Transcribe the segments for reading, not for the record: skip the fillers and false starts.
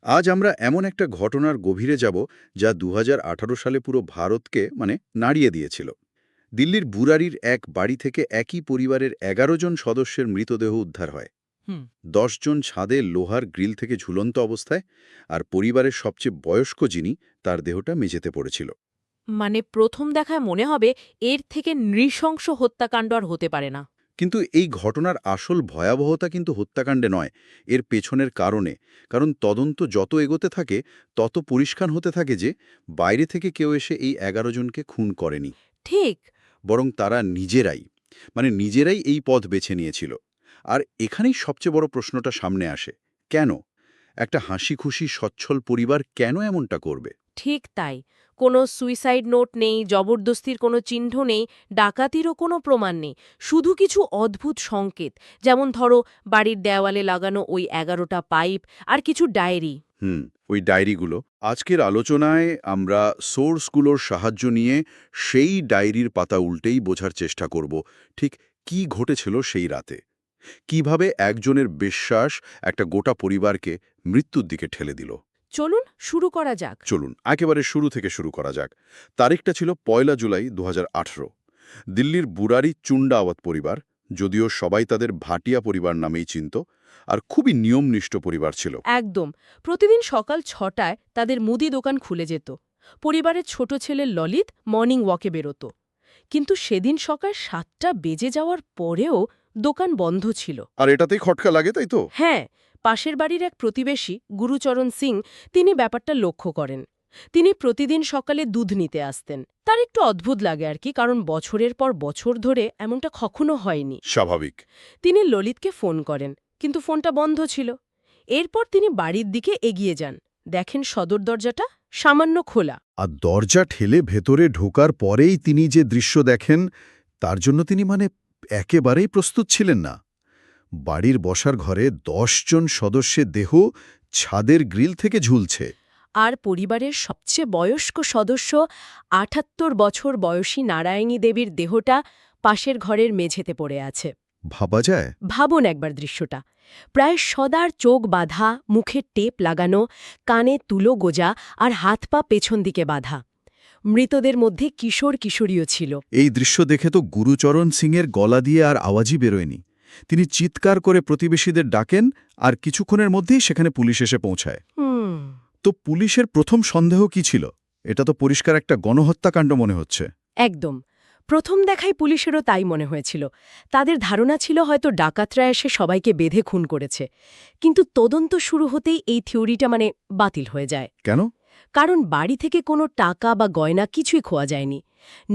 আজ আমরা এমন একটা ঘটনার গভীরে যাব যা ২০১৮ সালে পুরো ভারতকে নাড়িয়ে দিয়েছিল। দিল্লির বুরারির এক বাড়ি থেকে একই পরিবারের ১১ জন সদস্যের মৃতদেহ উদ্ধার হয়। হুম। ১০ জন ছাদে লোহার গ্রিল থেকে ঝুলন্ত অবস্থায়, আর পরিবারের সবচেয়ে বয়স্ক যিনি, তার দেহটা মেঝেতে পড়েছিল। মানে প্রথম দেখায় মনে হবে এর থেকে নৃশংস হত্যাকাণ্ড আর হতে পারে না। কিন্তু এই ঘটনার আসল ভয়াবহতা কিন্তু হত্যাকাণ্ডে নয়, এর পেছনের কারণে। কারণ তদন্ত যত এগোতে থাকে তত পরিষ্কার হতে থাকে যে বাইরে থেকে কেউ এসে এই ১১ জনকে খুন করেনি, ঠিক। বরং তারা নিজেরাই এই পথ বেছে নিয়েছিল। আর এখানেই সবচেয়ে বড় প্রশ্নটা সামনে আসে, কেন একটা হাসি খুশি সচ্ছল পরিবার কেন এমনটা করবে? ঠিক তাই। কোনো সুইসাইড নোট নেই, জবরদস্তির কোনো চিহ্ন নেই, ডাকাতিরও কোনো প্রমাণ নেই। শুধু কিছু অদ্ভুত সংকেত, যেমন ধরো বাড়ির দেওয়ালে লাগানো ওই ১১টা পাইপ আর কিছু ডায়েরি। হুম, ওই ডায়েরিগুলো আজকের আলোচনায় আমরা সোর্সগুলোর সাহায্য নিয়ে সেই ডায়েরির পাতা উল্টেই বোঝার চেষ্টা করব ঠিক কি ঘটেছিল সেই রাতে, কিভাবে একজনের বিশ্বাস একটা গোটা পরিবারকে মৃত্যুর দিকে ঠেলে দিল। চলুন শুরু করা যাক। চলুন একেবারে শুরু থেকে শুরু করা যাক। তারিখটা ছিল ১ জুলাই ২০১৮। দিল্লির বুরারি চুন্ডাওয়াত পরিবার, যদিও সবাই তাদের ভাটিয়া পরিবার নামেই চিনত, আর খুবই নিয়মনিষ্ঠ পরিবার ছিল। একদম। প্রতিদিন সকাল ৬টায় তাদের মুদি দোকান খুলে যেত। পরিবারের ছোট ছেলে ললিত মর্নিং ওয়াকে বেরোত। কিন্তু সেদিন সকাল ৭টা বেজে যাওয়ার পরেও দোকান বন্ধ ছিল। আর এটাতেই খটকা লাগে, তাই তো? হ্যাঁ, পাশের বাড়ির এক প্রতিবেশী গুরুচরণ সিং তিনি ব্যাপারটা লক্ষ্য করেন। তিনি প্রতিদিন সকালে দুধ নিতে আসতেন। তার একটু অদ্ভুত লাগে আর কি, কারণ বছরের পর বছর ধরে এমনটা কখনো হয়নি। স্বাভাবিক। তিনি ললিতকে ফোন করেন, কিন্তু ফোনটা বন্ধ ছিল। এরপর তিনি বাড়ির দিকে এগিয়ে যান। দেখেন সদর দরজাটা সামান্য খোলা। আর দরজা ঠেলে ভেতরে ঢোকার পরেই তিনি যে দৃশ্য দেখেন, তার জন্য তিনি একেবারেই প্রস্তুত ছিলেন না। বাড়ির বসার ঘরে ১০ জন সদস্যের দেহ ছাদের গ্রিল থেকে ঝুলছে। আর পরিবারের সবচেয়ে বয়স্ক সদস্য ৭৮ বছর বয়সী নারায়ণী দেবীর দেহটা পাশের ঘরের মেঝেতে পড়ে আছে। ভাবা যায়? ভাবুন একবার দৃশ্যটা। প্রায় সদার চোখ বাঁধা, মুখে টেপ লাগানো, কানে তুলো গোজা আর হাত পা পেছন দিকে বাঁধা। মৃতদের মধ্যে কিশোর কিশোরীও ছিল। এই দৃশ্য দেখে তো গুরুচরণ সিংয়ের গলা দিয়ে আর আওয়াজই বেরোয়নি। তিনি চিৎকার করে প্রতিবেশীদের ডাকেন, আর কিছুক্ষণের মধ্যেই সেখানে পুলিশ এসে পৌঁছায়। হুম। তো পুলিশের প্রথম সন্দেহ কি ছিল? এটা তো পরিষ্কার একটা গণহত্যাকাণ্ড মনে হচ্ছে। একদম। প্রথম দেখায় পুলিশেরও তাই মনে হয়েছিল। তাদের ধারণা ছিল হয়তো ডাকাতরা এসে সবাইকে বেঁধে খুন করেছে। কিন্তু তদন্ত শুরু হতেই এই থিওরিটা বাতিল হয়ে যায়। কেন? কারণ বাড়ি থেকে কোনো টাকা বা গয়না কিছুই খোয়া যায়নি।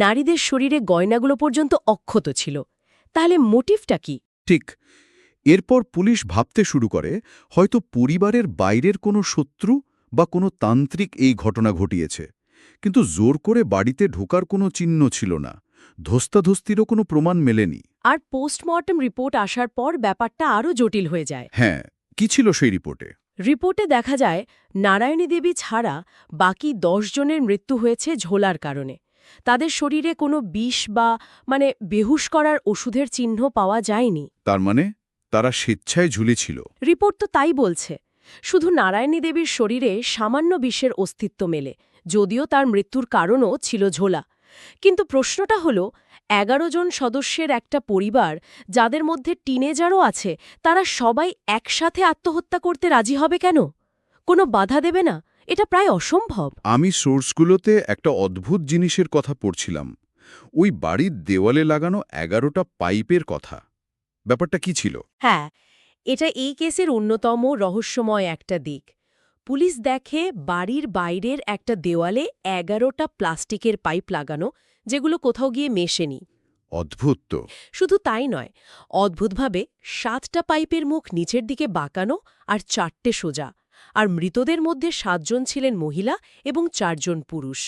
নারীদের শরীরে গয়নাগুলো পর্যন্ত অক্ষত ছিল। তাহলে মোটিভটা কি? ঠিক। এরপর পুলিশ ভাবতে শুরু করে হয়তো পরিবারের বাইরের কোনো শত্রু বা কোনো তান্ত্রিক এই ঘটনা ঘটিয়েছে। কিন্তু জোর করে বাড়িতে ঢোকার কোনো চিহ্ন ছিল না, ধস্তাধস্তিরও কোনো প্রমাণ মেলেনি। আর পোস্টমর্টম রিপোর্ট আসার পর ব্যাপারটা আরও জটিল হয়ে যায়। হ্যাঁ, কি ছিল সেই রিপোর্টে? রিপোর্টে দেখা যায় নারায়ণী দেবী ছাড়া বাকি ১০ জনের মৃত্যু হয়েছে ঝোলার কারণে। তাদের শরীরে কোনো বিষ বা বেহুশ করার ওষুধের চিহ্ন পাওয়া যায়নি। তার মানে তারা স্বেচ্ছায় ঝুলেছিল। রিপোর্ট তো তাই বলছে। শুধু নারায়ণী দেবীর শরীরে সামান্য বিষের অস্তিত্ব মেলে, যদিও তার মৃত্যুর কারণও ছিল ঝোলা। কিন্তু প্রশ্নটা হলো, ১১ জন সদস্যের একটা পরিবার, যাদের মধ্যে টিনেজারও আছে, তারা সবাই একসাথে আত্মহত্যা করতে রাজি হবে কেন? কোনো বাধা দেবে না? এটা প্রায় অসম্ভব। আমি সোর্সগুলোতে একটা অদ্ভুত জিনিসের কথা পড়ছিলাম, ওই বাড়ির দেওয়ালে লাগানো ১১টা পাইপের কথা। ব্যাপারটা কি ছিল? হ্যাঁ, এটা এই কেসের অন্যতম রহস্যময় একটা দিক। পুলিশ দেখে বাড়ির বাইরের একটা দেওয়ালে ১১টা প্লাস্টিকের পাইপ লাগানো, যেগুলো কোথাও গিয়ে মেশেনি। অদ্ভুত তো। শুধু তাই নয়, অদ্ভুতভাবে ৭টা পাইপের মুখ নিচের দিকে বাঁকানো আর ৪টে সোজা। আর মৃতদের মধ্যে ৭ জন ছিলেন মহিলা এবং ৪ জন পুরুষ।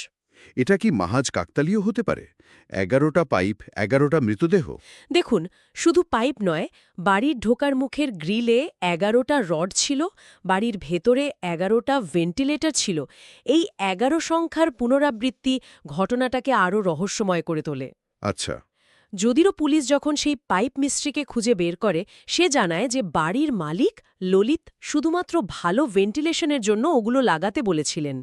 এটা কি মাহাজ কাকতালীয় হতে পারে? ১১টা পাইপ, ১১টা মৃতদেহ? দেখুন, শুধু পাইপ নয়, বাড়ির ঢোকার মুখের গ্রিলে ১১টা রড ছিল, বাড়ির ভেতরে ১১টা ভেন্টিলেটর ছিল। এই ১১ সংখ্যার পুনরাবৃত্তি ঘটনাটাকে আরও রহস্যময় করে তোলে। আচ্ছা। যদিও পুলিশ যখন সেই পাইপ মিস্ত্রিকে খুঁজে বের করে সে জানায় যে বাড়ির মালিক ললিত শুধুমাত্র ভালো ভেন্টিলেশনের জন্য ওগুলো লাগাতে বলেছিলেন।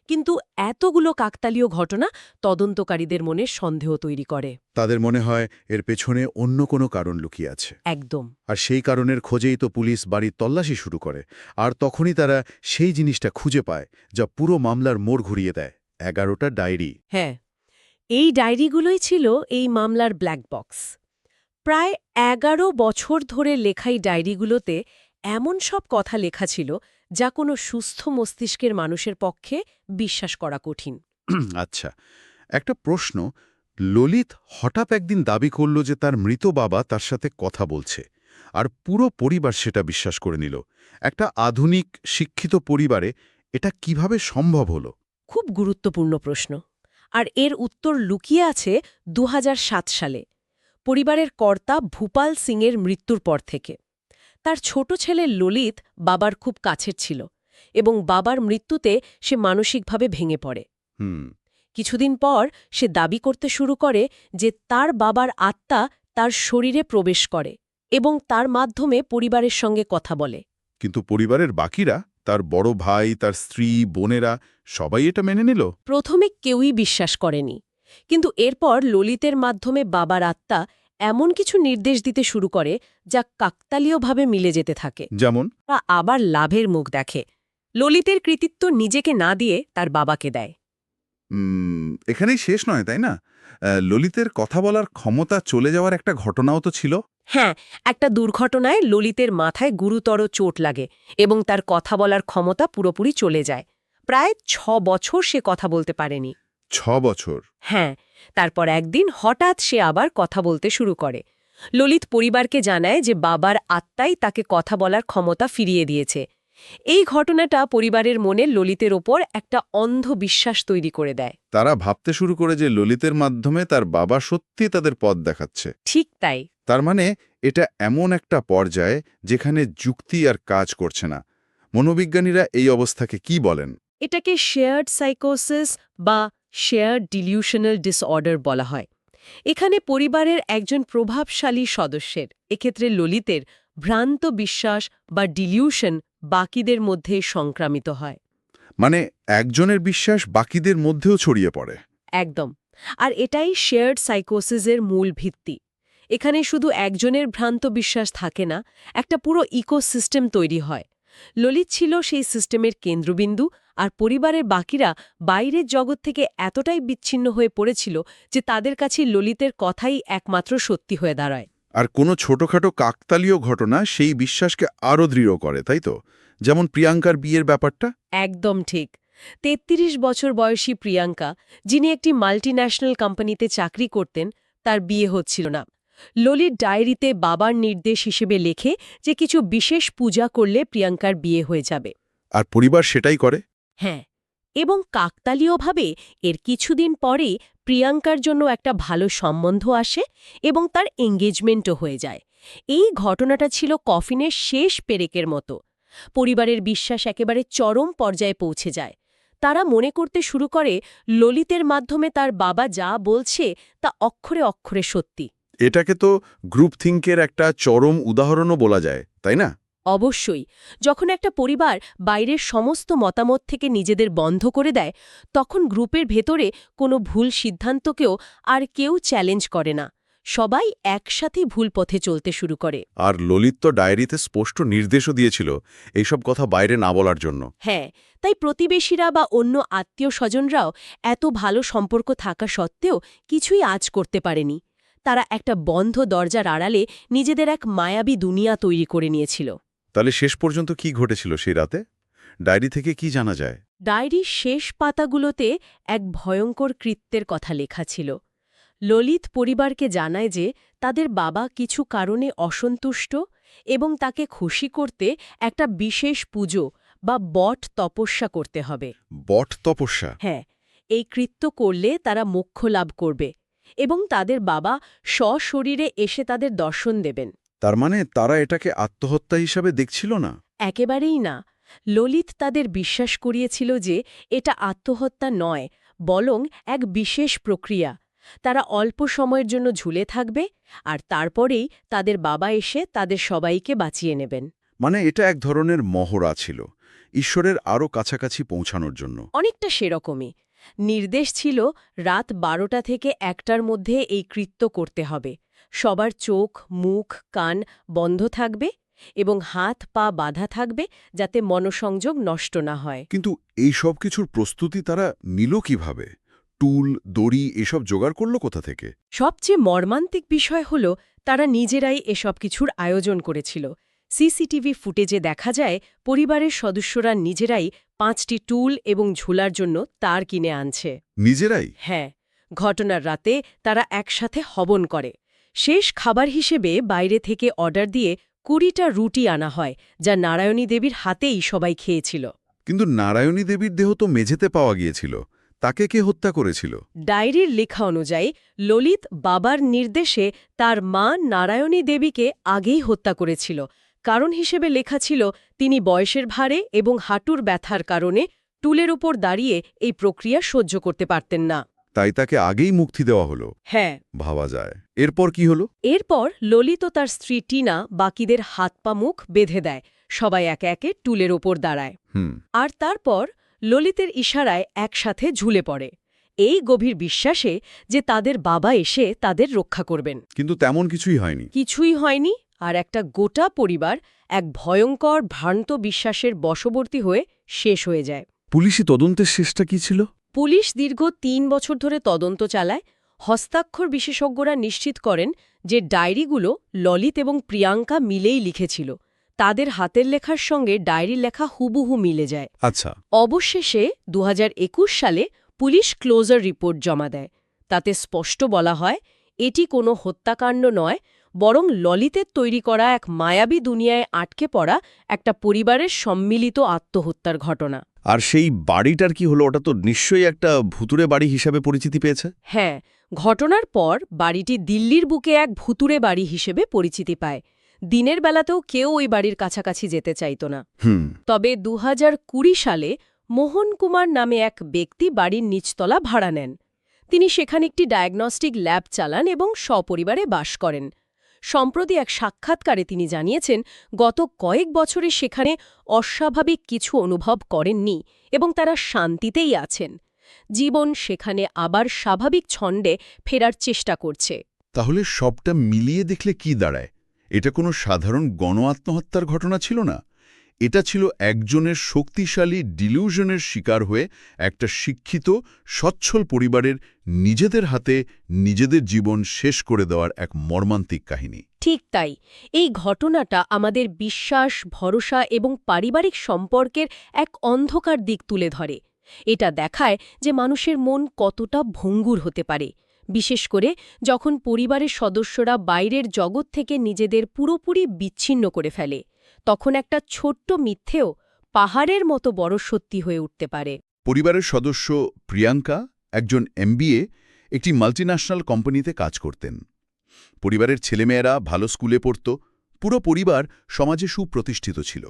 কিন্তু এতগুলো কাকতালীয় ঘটনা তদন্তকারীদের মনে সন্দেহ তৈরি করে। তাদের মনে হয় এর পেছনে অন্য কোনো কারণ লুকিয়ে আছে। একদম। আর সেই কারণের খোঁজেই তো পুলিশ বাড়ির তল্লাশি শুরু করে। আর তখনই তারা সেই জিনিসটা খুঁজে পায় যা পুরো মামলার মোড় ঘুরিয়ে দেয়, 11টা ডায়েরি। হ্যাঁ, এই ডায়েরিগুলোই ছিল এই মামলার ব্ল্যাক বক্স। প্রায় 11 বছর ধরে লেখাই ডায়েরিগুলোতে এমন সব কথা লেখা ছিল যা কোনো সুস্থ মস্তিষ্কের মানুষের পক্ষে বিশ্বাস করা কঠিন। আচ্ছা, একটা প্রশ্ন। ললিত হঠাৎ একদিন দাবি করল যে তার মৃত বাবা তার সাথে কথা বলছে, আর পুরো পরিবার সেটা বিশ্বাস করে নিল। একটা আধুনিক শিক্ষিত পরিবারে এটা কিভাবে সম্ভব হলো? খুব গুরুত্বপূর্ণ প্রশ্ন। আর এর উত্তর লুকিয়ে আছে 2007 সালে, পরিবারের কর্তা ভূপাল সিংয়ের মৃত্যুর পর থেকে। তার ছোট ছেলে ললিত বাবার খুব কাছের ছিল এবং বাবার মৃত্যুতে সে মানসিকভাবে ভেঙে পড়ে। হুম। কিছুদিন পর সে দাবি করতে শুরু করে যে তার বাবার আত্মা তার শরীরে প্রবেশ করে এবং তার মাধ্যমে পরিবারের সঙ্গে কথা বলে। কিন্তু পরিবারের বাকিরা, তার বড় ভাই, তার স্ত্রী, বোনেরা, সবাই এটা মেনে নিল? প্রথমে কেউই বিশ্বাস করেনি, কিন্তু এরপর ললিতের মাধ্যমে বাবার আত্মা এমন কিছু নির্দেশ দিতে শুরু করে যা কাকতালীয়ভাবে মিলে যেতে থাকে। যেমন? তা আবার লাভের মুখ দেখে। ললিতের কৃতিত্ব নিজেকে না দিয়ে তার বাবাকে দেয়। এখানেই শেষ নয়, তাই না? ললিতের কথা বলার ক্ষমতা চলে যাওয়ার একটা ঘটনাও তো ছিল। হ্যাঁ, একটা দুর্ঘটনায় ললিতের মাথায় গুরুতর চোট লাগে এবং তার কথা বলার ক্ষমতা পুরোপুরি চলে যায়। প্রায় 6 বছর সে কথা বলতে পারেনি। 6 বছর? হ্যাঁ, তারপর একদিন হঠাৎ সে আবার কথা বলতে শুরু করে। ললিত পরিবারকে জানায় যে বাবার আত্মাই তাকে কথা বলার ক্ষমতা ফিরিয়ে দিয়েছে। এই ঘটনাটা পরিবারের মনে ললিতের ওপর একটা অন্ধ বিশ্বাস তৈরি করে দেয়। তারা ভাবতে শুরু করে যে ললিতের মাধ্যমে তার বাবা সত্যি তাদের পথ দেখাচ্ছে। ঠিক তাই। তার মানে এটা এমন একটা পর্যায়ে যেখানে যুক্তি আর কাজ করছে না। মনোবিজ্ঞানীরা এই অবস্থাকে কি বলেন? এটাকে শেয়ার্ড সাইকোসিস বা শেয়ার্ড ডিলিউশনাল ডিসঅর্ডার বলা হয়। এখানে পরিবারের একজন প্রভাবশালী সদস্যের, এক্ষেত্রে ললিতের, ভ্রান্ত বিশ্বাস বা ডিলিউশন বাকিদের মধ্যে সংক্রামিত হয়। মানে একজনের বিশ্বাস বাকিদের মধ্যেও ছড়িয়ে পড়ে। একদম। আর এটাই শেয়ার্ড সাইকোসিসের মূল ভিত্তি। এখানে শুধু একজনের ভ্রান্ত বিশ্বাস থাকে না, একটা পুরো ইকোসিস্টেম তৈরি হয়। ললিত ছিল সেই সিস্টেমের কেন্দ্রবিন্দু, আর পরিবারের বাকিরা বাইরের জগৎ থেকে এতটাই বিচ্ছিন্ন হয়ে পড়েছিল যে তাদের কাছে ললিতের কথাই একমাত্র সত্যি হয়ে দাঁড়ায়। আর কোনো ছোটখাটো কাকতালীয় ঘটনা সেই বিশ্বাসকে আরও দৃঢ় করে, তাই তো? যেমন প্রিয়াঙ্কার বিয়ের ব্যাপারটা। একদম ঠিক। ৩৩ বছর বয়সী প্রিয়াঙ্কা, যিনি একটি মাল্টিন্যাশনাল কোম্পানিতে চাকরি করতেন, তার বিয়ে হচ্ছিল না। ললিত ডায়েরিতে বাবার নির্দেশ হিসেবে লেখে যে কিছু বিশেষ পূজা করলে প্রিয়াঙ্কার বিয়ে হয়ে যাবে। আর পরিবার সেটাই করে। হ্যাঁ, এবং কাকতালীয়ভাবে এর কিছুদিন পরে প্রিয়াঙ্কার জন্য একটা ভালো সম্বন্ধ আসে এবং তার এঙ্গেজমেন্টও হয়ে যায়। এই ঘটনাটা ছিল কফিনের শেষ পেরেকের মতো। পরিবারের বিশ্বাস একেবারে চরম পর্যায়ে পৌঁছে যায়। তারা মনে করতে শুরু করে ললিতের মাধ্যমে তার বাবা যা বলছে তা অক্ষরে অক্ষরে সত্যি। এটাকে তো গ্রুপ থিঙ্কের একটা চরম উদাহরণও বলা যায়, তাই না? অবশ্যই। যখন একটা পরিবার বাইরের সমস্ত মতামত থেকে নিজেদের বন্ধ করে দেয়, তখন গ্রুপের ভেতরে কোনো ভুল সিদ্ধান্তকেও আর কেউ চ্যালেঞ্জ করে না। সবাই একসাথে ভুল পথে চলতে শুরু করে। আর ললিত তো ডায়েরিতে স্পষ্ট নির্দেশও দিয়েছিল এইসব কথা বাইরে না বলার জন্য। হ্যাঁ, তাই প্রতিবেশীরা বা অন্য আত্মীয় স্বজনরাও এত ভালো সম্পর্ক থাকা সত্ত্বেও কিছুই আজ করতে পারেনি। তারা একটা বন্ধ দরজার আড়ালে নিজেদের এক মায়াবী দুনিয়া তৈরি করে নিয়েছিল। তাহলে শেষ পর্যন্ত কি ঘটেছিল সেই রাতে? ডায়েরি থেকে কি জানা যায়? ডায়েরির শেষ পাতাগুলোতে এক ভয়ঙ্কর কৃত্যের কথা লেখা ছিল। ললিত পরিবারকে জানায় যে তাদের বাবা কিছু কারণে অসন্তুষ্ট এবং তাকে খুশি করতে একটা বিশেষ পুজো বা বট তপস্যা করতে হবে। বট তপস্যা? হ্যাঁ, এই কৃত্য করলে তারা মোক্ষ লাভ করবে এবং তাদের বাবা সশরীরে এসে তাদের দর্শন দেবেন। তার মানে তারা এটাকে আত্মহত্যা হিসাবে দেখছিল না? একেবারেই না। ললিত তাদের বিশ্বাস করিয়েছিল যে এটা আত্মহত্যা নয়, বরং এক বিশেষ প্রক্রিয়া, তারা অল্প সময়ের জন্য ঝুলে থাকবে আর তারপরেই তাদের বাবা এসে তাদের সবাইকে বাঁচিয়ে নেবেন। মানে এটা এক ধরনের মহড়া ছিল, ঈশ্বরের আরও কাছাকাছি পৌঁছানোর জন্য। অনেকটা সেরকমই। নির্দেশ ছিল রাত 12টা থেকে 1টার মধ্যে এই কৃত্য করতে হবে। সবার চোখ, মুখ, কান বন্ধ থাকবে এবং হাত পা বাঁধা থাকবে যাতে মনসংযোগ নষ্ট না হয়। কিন্তু এই সব কিছুর প্রস্তুতি তারা নিল কিভাবে? টুল, দড়ি এসব জোগাড় করল কোথা থেকে? সবচেয়ে মর্মান্তিক বিষয় হল তারা নিজেরাই এসব কিছুর আয়োজন করেছিল। সিসিটিভি ফুটেজে দেখা যায় পরিবারের সদস্যরা নিজেরাই 5টি টুল এবং ঝুলার জন্য তার কিনে আনছে। নিজেরাই? হ্যাঁ, ঘটনার রাতে তারা একসাথে হবন করে। শেষ খাবার হিসেবে বাইরে থেকে অর্ডার দিয়ে 20টা রুটি আনা হয়, যা নারায়ণী দেবীর হাতেই সবাই খেয়েছিল। কিন্তু নারায়ণী দেবীর দেহ তো মেঝেতে পাওয়া গিয়েছিল, তাকে কে হত্যা করেছিল? ডায়েরির লেখা অনুযায়ী ললিত বাবার নির্দেশে তার মা নারায়ণী দেবীকে আগেই হত্যা করেছিল। কারণ হিসেবে লেখা ছিল তিনি বয়সের ভারে এবং হাঁটুর ব্যথার কারণে টুলের উপর দাঁড়িয়ে এই প্রক্রিয়া সহ্য করতে পারতেন না। তাই তাকে আগেই মুক্তি দেওয়া হলো। হ্যাঁ, ভাবা যায়। এরপর কি হলো? এরপর ললিত ও তার স্ত্রী টিনা বাকিদের হাত পা মুখ বেঁধে দেয়। সবাই একে একে টুলের ওপর দাঁড়ায়। আর তারপর ললিতের ইশারায় একসাথে ঝুলে পড়ে, এই গভীর বিশ্বাসে যে তাদের বাবা এসে তাদের রক্ষা করবেন। কিন্তু তেমন কিছুই হয়নি। কিছুই হয়নি, আর একটা গোটা পরিবার এক ভয়ঙ্কর ভ্রান্ত বিশ্বাসের বশবর্তী হয়ে শেষ হয়ে যায়। পুলিশি তদন্তের শেষটা কি ছিল? পুলিশ দীর্ঘ 3 বছর ধরে তদন্ত চালায়। হস্তাক্ষর বিশেষজ্ঞরা নিশ্চিত করেন যে ডায়েরিগুলো ললিত এবং প্রিয়াঙ্কা মিলেই লিখেছিল। তাদের হাতের লেখার সঙ্গে ডায়েরির লেখা হুবহু মিলে যায়। আচ্ছা। অবশেষে 2021 সালে পুলিশ ক্লোজার রিপোর্ট জমা দেয়। তাতে স্পষ্ট বলা হয় এটি কোনো হত্যাকাণ্ড নয়, বরং ললিতের তৈরি করা এক মায়াবী দুনিয়ায় আটকে পড়া একটা পরিবারের সম্মিলিত আত্মহত্যার ঘটনা। আর সেই বাড়িটার কি হলো? ওটা তো নিশ্চয়ই একটা ভুতুড়ে বাড়ি হিসাবে পরিচিতি পেয়েছে। হ্যাঁ, ঘটনার পর বাড়িটি দিল্লির বুকে এক ভুতুড়ে বাড়ি হিসেবে পরিচিতি পায়। দিনের বেলাতেও কেউ ওই বাড়ির কাছাকাছি যেতে চাইত না। তবে 2020 সালে মোহন কুমার নামে এক ব্যক্তি বাড়ির নিচতলা ভাড়া নেন। তিনি সেখানে একটি ডায়াগনস্টিক ল্যাব চালান এবং সপরিবারে বাস করেন। সম্প্রতি এক সাক্ষাৎকারে তিনি জানিয়েছেন গত কয়েক বছরে সেখানে অস্বাভাবিক কিছু অনুভব করেননি এবং তারা শান্তিতেই আছেন। জীবন সেখানে আবার স্বাভাবিক ছন্দে ফেরার চেষ্টা করছে। তাহলে সবটা মিলিয়ে দেখলে কি দাঁড়ায়? এটা কোনো সাধারণ গণ আত্মহত্যার ঘটনা ছিল না। এটা ছিল একজনের শক্তিশালী ডিলিউশনের শিকার হয়ে একটা শিক্ষিত, সচ্ছল পরিবারের নিজেদের হাতে নিজেদের জীবন শেষ করে দেওয়ার এক মর্মান্তিক কাহিনী। ঠিক তাই, এই ঘটনাটা আমাদের বিশ্বাস, ভরসা এবং পারিবারিক সম্পর্কের এক অন্ধকার দিক তুলে ধরে। এটা দেখায় যে মানুষের মন কতটা ভঙ্গুর হতে পারে, বিশেষ করে যখন পরিবারের সদস্যরা বাইরের জগৎ থেকে নিজেদের পুরোপুরি বিচ্ছিন্ন করে ফেলে। তখন একটা ছোট্ট মিথ্যেও পাহাড়ের মতো বড় সত্যি হয়ে উঠতে পারে। পরিবারের সদস্য প্রিয়াঙ্কা একজন MBA, একটি মাল্টিন্যাশনাল কোম্পানিতে কাজ করতেন। পরিবারের ছেলেমেয়েরা ভালো স্কুলে পড়ত, পুরো পরিবার সমাজে সুপ্রতিষ্ঠিত ছিল।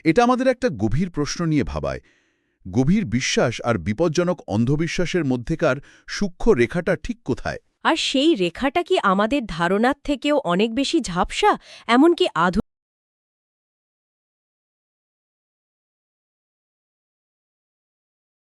এটা আমাদের একটা গভীর প্রশ্ন নিয়ে ভাবায়, গভীর বিশ্বাস আর বিপজ্জনক অন্ধবিশ্বাসের মধ্যেকার সূক্ষ্ম রেখাটা ঠিক কোথায়? আর সেই রেখাটা কি আমাদের ধারণার থেকেও অনেক বেশি ঝাপসা, এমনকি আধুনিক